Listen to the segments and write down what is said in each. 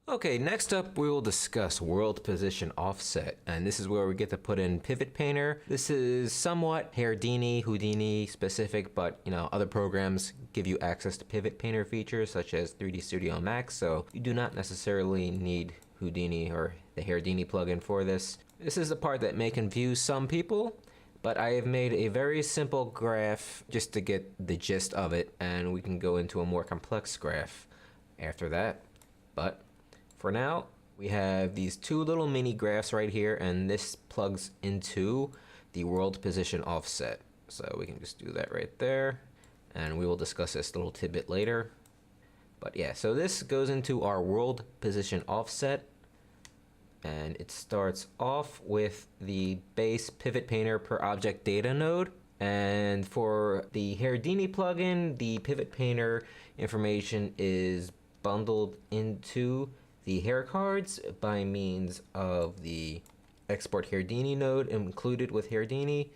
Okay, next up we will discuss world position offset, and this is where we get to put in Pivot Painter. This is somewhat Houdini specific, but other programs give you access to Pivot Painter features such as 3D Studio Max, so you do not necessarily need Houdini or the Houdini plugin for this. This is the part that may confuse some people, but I have made a very simple graph just to get the gist of it, and we can go into a more complex graph after that. But for now, we have these two little mini graphs right here, and this plugs into the world position offset. So we can just do that right there, and we will discuss this little tidbit later. But yeah, so this goes into our world position offset, and it starts off with the base Pivot Painter per object data node. And for the Houdini plugin, the Pivot Painter information is bundled into the hair cards by means of the export Houdini node included with Houdini.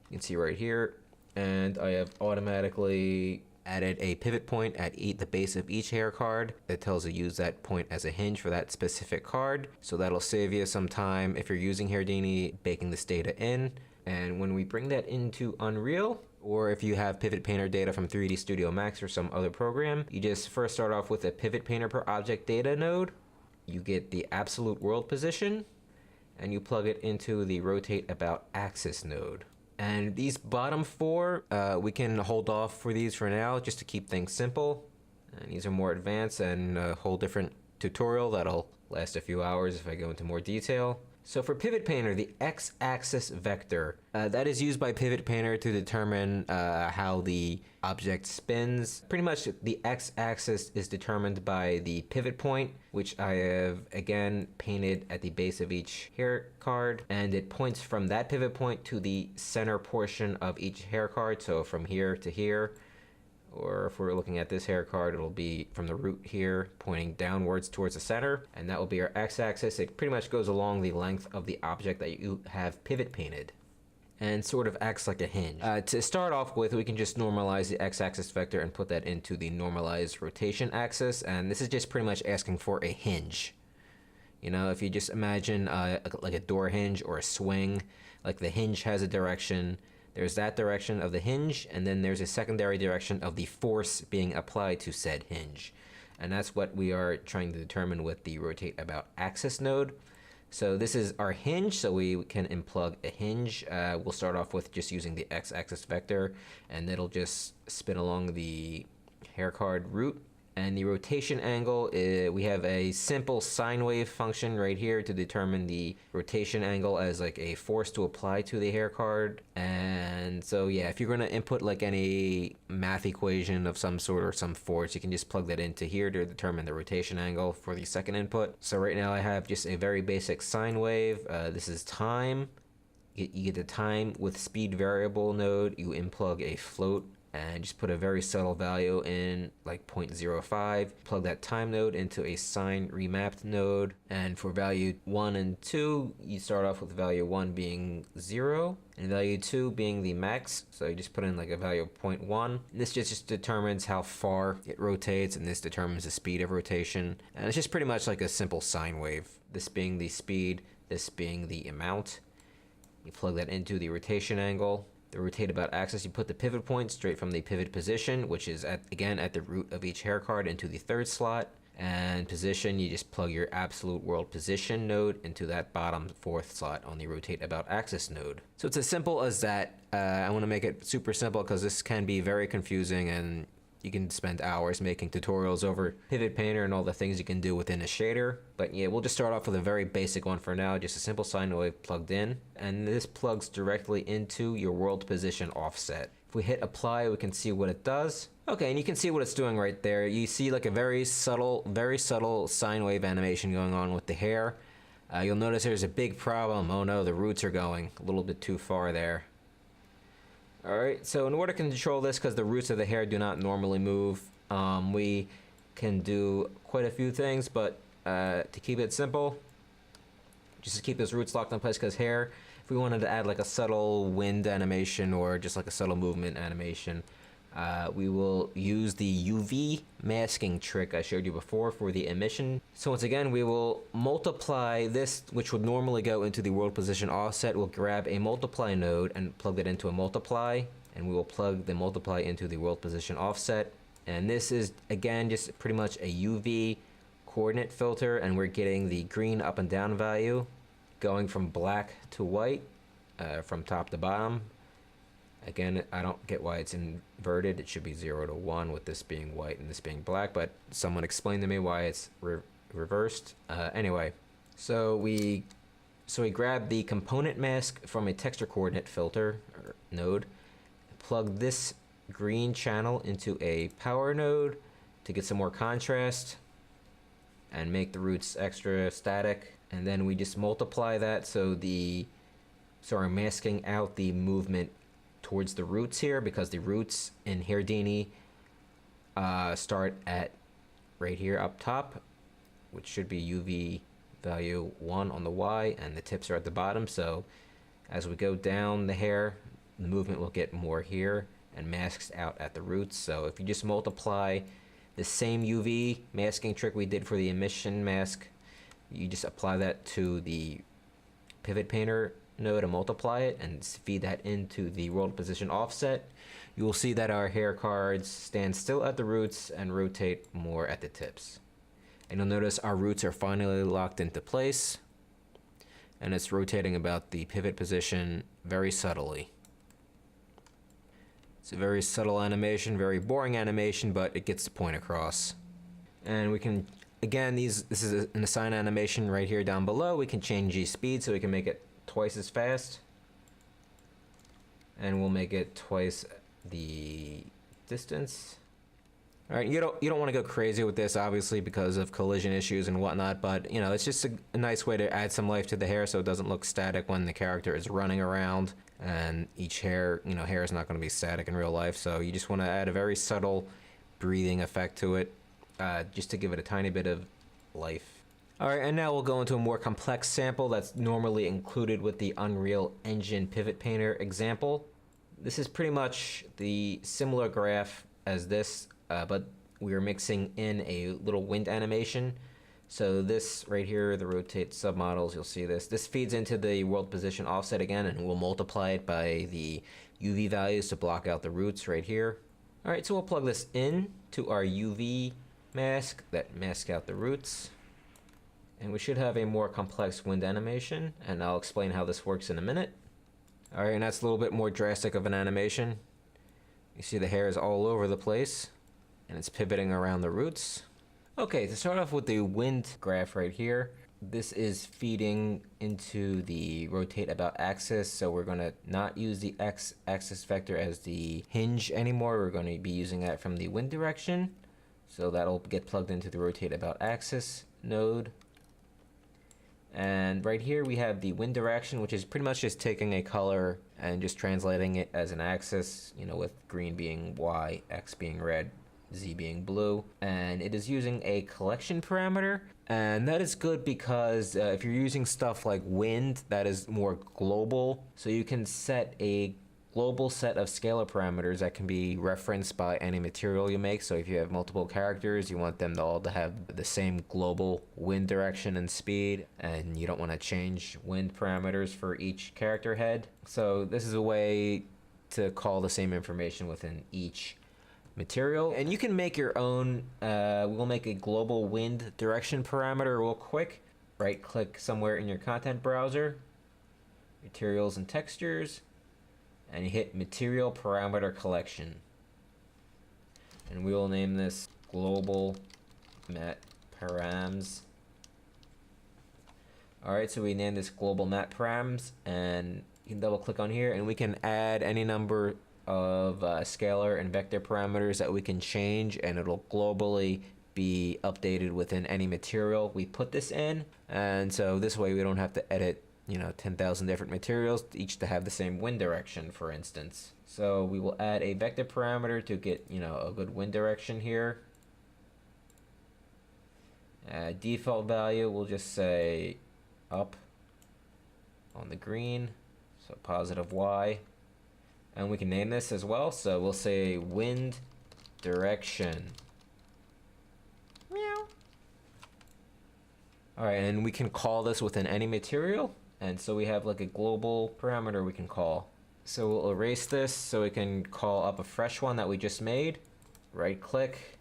You can see right here, and I have automatically added a pivot point at the base of each hair card that tells you use that point as a hinge for that specific card. So that'll save you some time if you're using Houdini baking this data in. And when we bring that into Unreal, or if you have Pivot Painter data from 3D Studio Max or some other program, you just first start off with a Pivot Painter per object data node. You get the absolute world position, and you plug it into the rotate about axis node. And these bottom four, we can hold off for these for now just to keep things simple. And these are more advanced and a whole different tutorial that'll last a few hours if I go into more detail. So for Pivot Painter, the x-axis vector, that is used by Pivot Painter to determine how the object spins. Pretty much the x-axis is determined by the pivot point, which I have again painted at the base of each hair card, and it points from that pivot point to the center portion of each hair card, so from here to here. Or if we're looking at this hair card, it'll be from the root here pointing downwards towards the center, and that will be our x-axis. It pretty much goes along the length of the object that you have pivot painted and sort of acts like a hinge. To start off with, we can just normalize the x-axis vector and put that into the normalized rotation axis, and this is just pretty much asking for a hinge. If you just imagine like a door hinge or a swing, like the hinge has a direction, there's that direction of the hinge, and then there's a secondary direction of the force being applied to said hinge. And that's what we are trying to determine with the rotate about axis node. So this is our hinge, so we can unplug a hinge. We'll start off with just using the x-axis vector, and it'll just spin along the hair card root. And the rotation angle, we have a simple sine wave function right here to determine the rotation angle as like a force to apply to the hair card. And so yeah, if you're going to input like any math equation of some sort or some force, you can just plug that into here to determine the rotation angle for the second input. So right now I have just a very basic sine wave. This is time. You get the time with speed variable node. You unplug a float and just put a very subtle value in, like 0.05. Plug that time node into a sine remapped node, and for value 1 and 2, you start off with value 1 being 0 and value 2 being the max, so you just put in like a value of 0.1. This just determines how far it rotates, and this determines the speed of rotation, and it's just pretty much like a simple sine wave, this being the speed, this being the amount. You plug that into the rotation angle. The rotate about axis, you put the pivot point straight from the pivot position, which is again at the root of each hair card, into the third slot. And position, you just plug your absolute world position node into that bottom fourth slot on the rotate about axis node. So it's as simple as that. I want to make it super simple because this can be very confusing, and you can spend hours making tutorials over Pivot Painter and all the things you can do within a shader. But yeah, we'll just start off with a very basic one for now, just a simple sine wave plugged in. And this plugs directly into your world position offset. If we hit apply, we can see what it does. Okay, and you can see what it's doing right there. You see like a very subtle sine wave animation going on with the hair. You'll notice there's a big problem. Oh no, the roots are going a little bit too far there. Alright, so in order to control this, because the roots of the hair do not normally move, we can do quite a few things, but to keep it simple, just to keep those roots locked in place, because hair, if we wanted to add like a subtle wind animation or just like a subtle movement animation, We will use the UV masking trick I showed you before for the emission. So once again, we will multiply this, which would normally go into the world position offset. We'll grab a multiply node and plug it into a multiply, and we will plug the multiply into the world position offset. And this is, again, just pretty much a UV coordinate filter, and we're getting the green up and down value going from black to white, from top to bottom. Again, I don't get why it's inverted. It should be 0 to 1 with this being white and this being black, but someone explained to me why it's reversed. Anyway, so we grab the component mask from a texture coordinate filter or node, plug this green channel into a power node to get some more contrast and make the roots extra static, and then we just multiply that so we're masking out the movement towards the roots here, because the roots in Herdini start at right here up top, which should be UV value 1 on the Y, and the tips are at the bottom. So as we go down the hair, the movement will get more here and masks out at the roots. So if you just multiply the same UV masking trick we did for the emission mask, you just apply that to the pivot painter node and multiply it and feed that into the world position offset, you will see that our hair cards stand still at the roots and rotate more at the tips. And you'll notice our roots are finally locked into place, and it's rotating about the pivot position very subtly. It's a very subtle animation, very boring animation, but it gets the point across. And we can, again, this is an assign animation right here down below. We can change the speed so we can make it twice as fast, and we'll make it twice the distance. All right, you don't want to go crazy with this, obviously, because of collision issues and whatnot, but you know, it's just a nice way to add some life to the hair so it doesn't look static when the character is running around. And each hair, hair is not going to be static in real life, so you just want to add a very subtle breathing effect to it, just to give it a tiny bit of life. Alright, and now we'll go into a more complex sample that's normally included with the Unreal Engine Pivot Painter example. This is pretty much the similar graph as this, but we are mixing in a little wind animation. So this right here, the rotate submodels, you'll see this. This feeds into the world position offset again, and we'll multiply it by the UV values to block out the roots right here. Alright, so we'll plug this in to our UV mask that masks out the roots. And we should have a more complex wind animation, and I'll explain how this works in a minute. Alright, and that's a little bit more drastic of an animation. You see the hair is all over the place, and it's pivoting around the roots. Okay, to start off with the wind graph right here, this is feeding into the rotate about axis, so we're going to not use the x-axis vector as the hinge anymore. We're going to be using that from the wind direction, so that'll get plugged into the rotate about axis node. And right here we have the wind direction, which is pretty much just taking a color and just translating it as an axis, with green being Y, X being red, Z being blue. And it is using a collection parameter, and that is good because if you're using stuff like wind, that is more global. So you can set a global set of scalar parameters that can be referenced by any material you make. So if you have multiple characters, you want them all to have the same global wind direction and speed, and you don't want to change wind parameters for each character head. So this is a way to call the same information within each material. And you can make your own. We'll make a global wind direction parameter real quick. Right click somewhere in your content browser, materials and textures, and you hit material parameter collection, and we will name this global mat params. Alright, so we name this global mat params, and you can double click on here, and we can add any number of scalar and vector parameters that we can change, and it'll globally be updated within any material we put this in. And so this way we don't have to edit 10,000 different materials, each to have the same wind direction, for instance. So we will add a vector parameter to get, a good wind direction here. Default value, we'll just say up on the green, so positive Y. And we can name this as well. So we'll say wind direction. Meow. All right, and we can call this within any material. And so we have like a global parameter we can call. So we'll erase this so we can call up a fresh one that we just made. Right click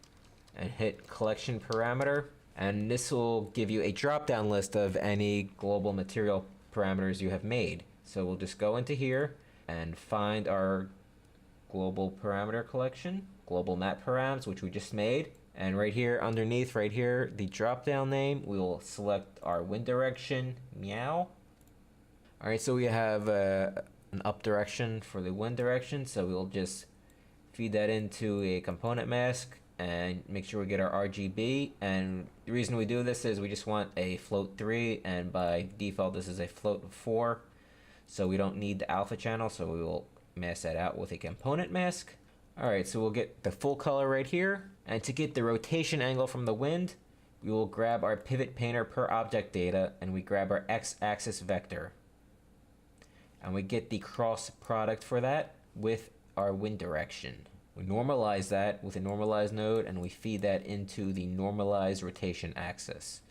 and hit collection parameter. And this will give you a drop-down list of any global material parameters you have made. So we'll just go into here and find our global parameter collection, global map params, which we just made. And right here, underneath, right here, the drop-down name, we will select our wind direction, meow. All right, so we have an up direction for the wind direction, so we'll just feed that into a component mask and make sure we get our RGB. And the reason we do this is we just want a float 3, and by default this is a float 4, so we don't need the alpha channel, so we will mask that out with a component mask. All right, so we'll get the full color right here, and to get the rotation angle from the wind, we will grab our pivot painter per object data, and we grab our x-axis vector, and we get the cross product for that with our wind direction. We normalize that with a normalized node, and we feed that into the normalized rotation axis.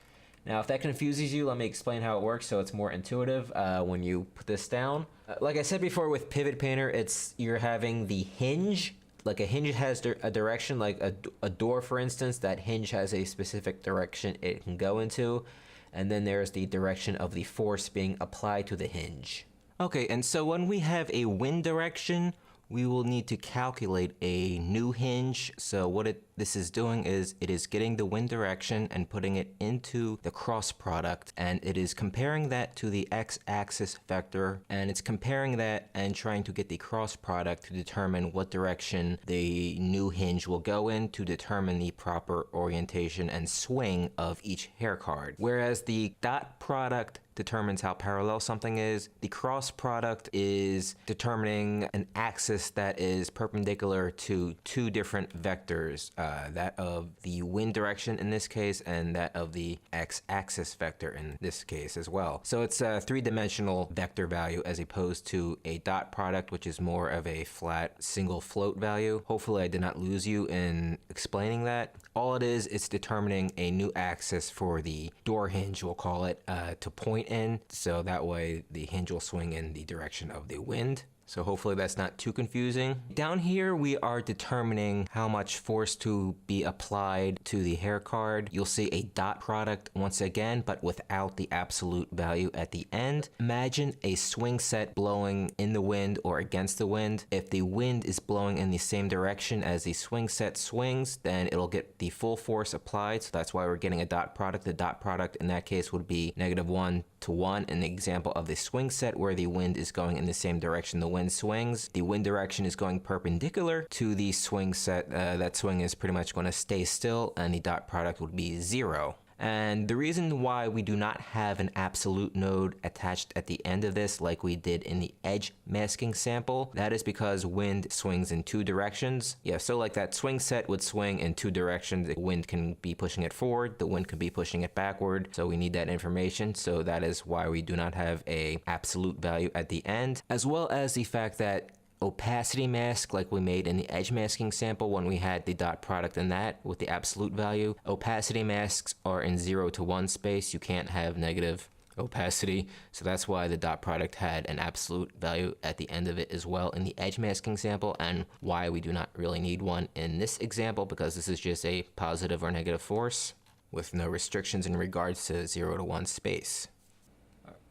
Now, if that confuses you, let me explain how it works so it's more intuitive when you put this down. Like I said before with Pivot Painter, you're having the hinge. Like a hinge has a direction, like a door, for instance, that hinge has a specific direction it can go into. And then there's the direction of the force being applied to the hinge. Okay, and so when we have a wind direction, we will need to calculate a new hinge. So what this is doing is it is getting the wind direction and putting it into the cross product, and it is comparing that to the x-axis vector, and it's comparing that and trying to get the cross product to determine what direction the new hinge will go in to determine the proper orientation and swing of each hair card. Whereas the dot product determines how parallel something is. The cross product is determining an axis that is perpendicular to two different vectors, that of the wind direction in this case and that of the x-axis vector in this case as well. So it's a three-dimensional vector value as opposed to a dot product, which is more of a flat single float value. Hopefully I did not lose you in explaining that. All it is, it's determining a new axis for the door hinge, we'll call it, to point in, so that way the hinge will swing in the direction of the wind. So hopefully that's not too confusing. Down here, we are determining how much force to be applied to the hair card. You'll see a dot product once again, but without the absolute value at the end. Imagine a swing set blowing in the wind or against the wind. If the wind is blowing in the same direction as the swing set swings, then it'll get the full force applied. So that's why we're getting a dot product. The dot product in that case would be -1 to 1 in the example of the swing set where the wind is going in the same direction the wind swings. The wind direction is going perpendicular to the swing set. That swing is pretty much going to stay still, and the dot product would be 0. And the reason why we do not have an absolute node attached at the end of this like we did in the edge masking sample, that is because wind swings in two directions. Yeah, so like that swing set would swing in two directions. The wind can be pushing it forward, the wind can be pushing it backward, so we need that information. So that is why we do not have a absolute value at the end, as well as the fact that opacity mask, like we made in the edge masking sample when we had the dot product in that with the absolute value. Opacity masks are in 0 to 1 space. You can't have negative opacity, so that's why the dot product had an absolute value at the end of it as well in the edge masking sample, and why we do not really need one in this example, because this is just a positive or negative force with no restrictions in regards to 0 to 1 space.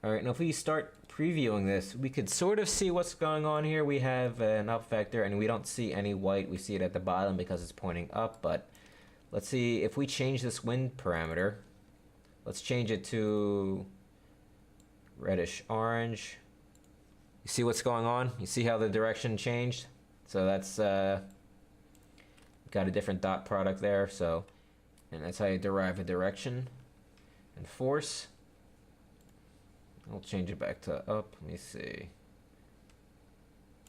All right, now if we start previewing this, we could sort of see what's going on here. We have an up vector and we don't see any white. We see it at the bottom because it's pointing up, but let's see if we change this wind parameter. Let's change it to reddish orange. You see what's going on? You see how the direction changed? So that's got a different dot product there, so, and that's how you derive a direction and force. I'll change it back to up. Let me see.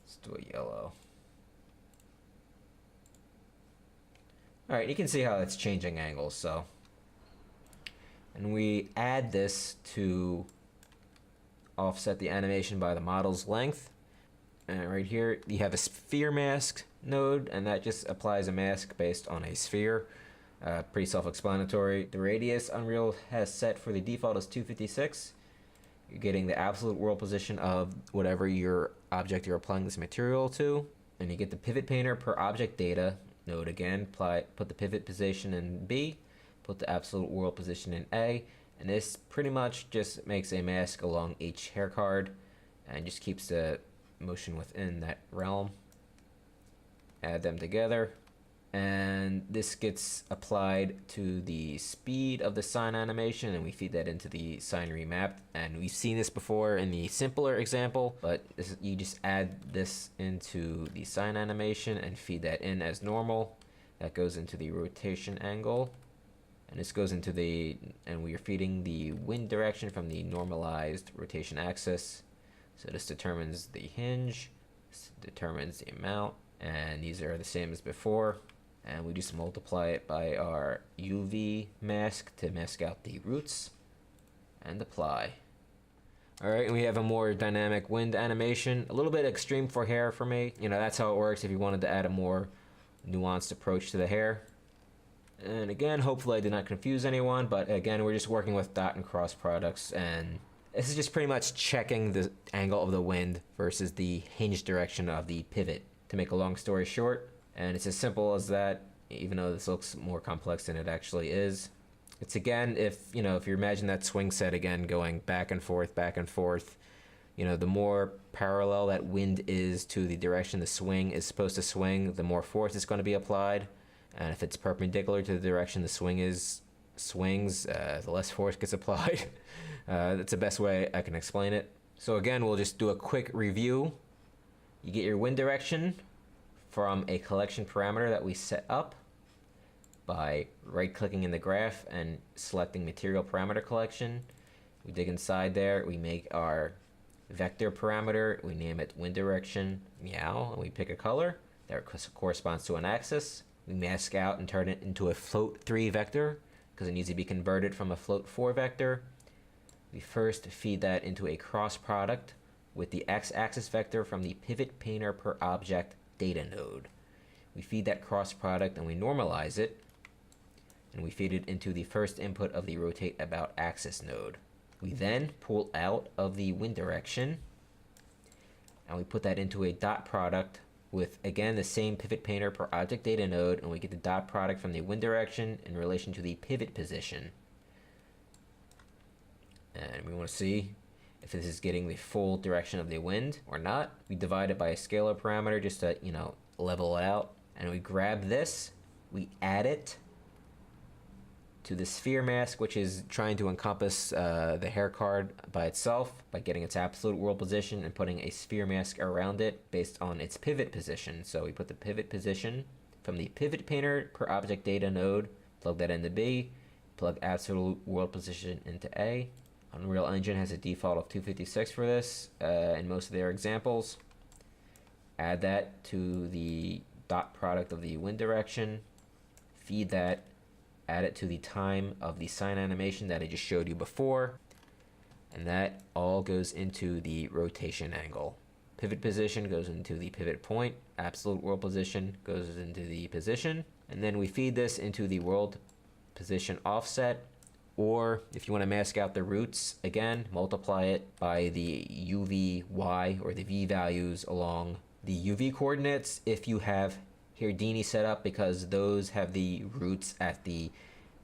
Let's do a yellow. All right, you can see how it's changing angles, so. And we add this to offset the animation by the model's length. Right here, you have a sphere mask node, and that just applies a mask based on a sphere. Pretty self-explanatory. The radius Unreal has set for the default is 256. You're getting the absolute world position of whatever your object you're applying this material to. And you get the pivot painter per object data node again. Put the pivot position in B, put the absolute world position in A, and this pretty much just makes a mask along each hair card and just keeps the motion within that realm. Add them together, and this gets applied to the speed of the sign animation, and we feed that into the sign remap. And we've seen this before in the simpler example, but you just add this into the sign animation and feed that in as normal. That goes into the rotation angle, and this goes into and we are feeding the wind direction from the normalized rotation axis. So this determines the hinge, this determines the amount, and these are the same as before. And we just multiply it by our UV mask to mask out the roots, and apply. Alright, and we have a more dynamic wind animation. A little bit extreme for hair for me. You know, that's how it works if you wanted to add a more nuanced approach to the hair. And again, hopefully I did not confuse anyone, but again, we're just working with dot and cross products, and this is just pretty much checking the angle of the wind versus the hinge direction of the pivot. To make a long story short, and it's as simple as that, even though this looks more complex than it actually is. It's again, if you imagine that swing set again going back and forth, the more parallel that wind is to the direction the swing is supposed to swing, the more force is going to be applied. And if it's perpendicular to the direction the swings, the less force gets applied. That's the best way I can explain it. So again, we'll just do a quick review. You get your wind direction from a collection parameter that we set up by right-clicking in the graph and selecting material parameter collection. We dig inside there, we make our vector parameter, we name it wind direction meow, and we pick a color that corresponds to an axis. We mask out and turn it into a float 3 vector because it needs to be converted from a float 4 vector. We first feed that into a cross product with the x-axis vector from the pivot painter per object data node. We feed that cross product and we normalize it, and we feed it into the first input of the rotate about axis node. We then pull out of the wind direction and we put that into a dot product with again the same pivot painter per object data node, and we get the dot product from the wind direction in relation to the pivot position. And we want to see if this is getting the full direction of the wind or not. We divide it by a scalar parameter just to, level it out. And we grab this, we add it to the sphere mask, which is trying to encompass the hair card by itself by getting its absolute world position and putting a sphere mask around it based on its pivot position. So we put the pivot position from the pivot painter per object data node, plug that into B, plug absolute world position into A. Unreal Engine has a default of 256 for this in most of their examples. Add that to the dot product of the wind direction, feed that, add it to the time of the sign animation that I just showed you before, and that all goes into the rotation angle. Pivot position goes into the pivot point, absolute world position goes into the position, and then we feed this into the world position offset. Or if you want to mask out the roots, again, multiply it by the UV Y or the V values along the UV coordinates if you have Herdini set up, because those have the roots at the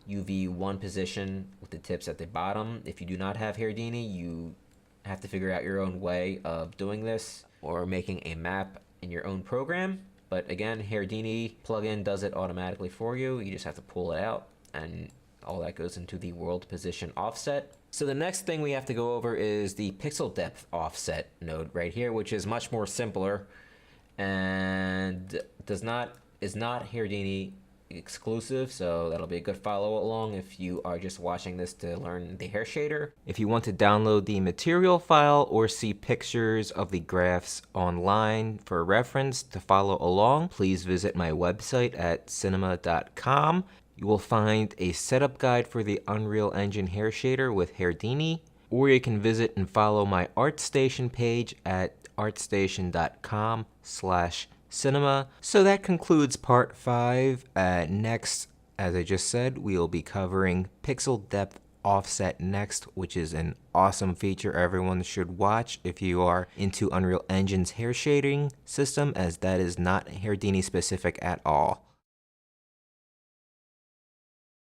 UV1 position with the tips at the bottom. If you do not have Herdini, you have to figure out your own way of doing this or making a map in your own program. But again, Herdini plugin does it automatically for you. You just have to pull it out, and all that goes into the world position offset. So the next thing we have to go over is the pixel depth offset node right here, which is much more simpler and is not Herdini exclusive, so that'll be a good follow along if you are just watching this to learn the hair shader. If you want to download the material file or see pictures of the graphs online for reference to follow along, please visit my website at cinema.com. You will find a setup guide for the Unreal Engine hair shader with Herdini, or you can visit and follow my ArtStation page at artstation.com/cinema. So that concludes part 5. Next, as I just said, we'll be covering pixel depth offset next, which is an awesome feature everyone should watch if you are into Unreal Engine's hair shading system, as that is not Herdini specific at all.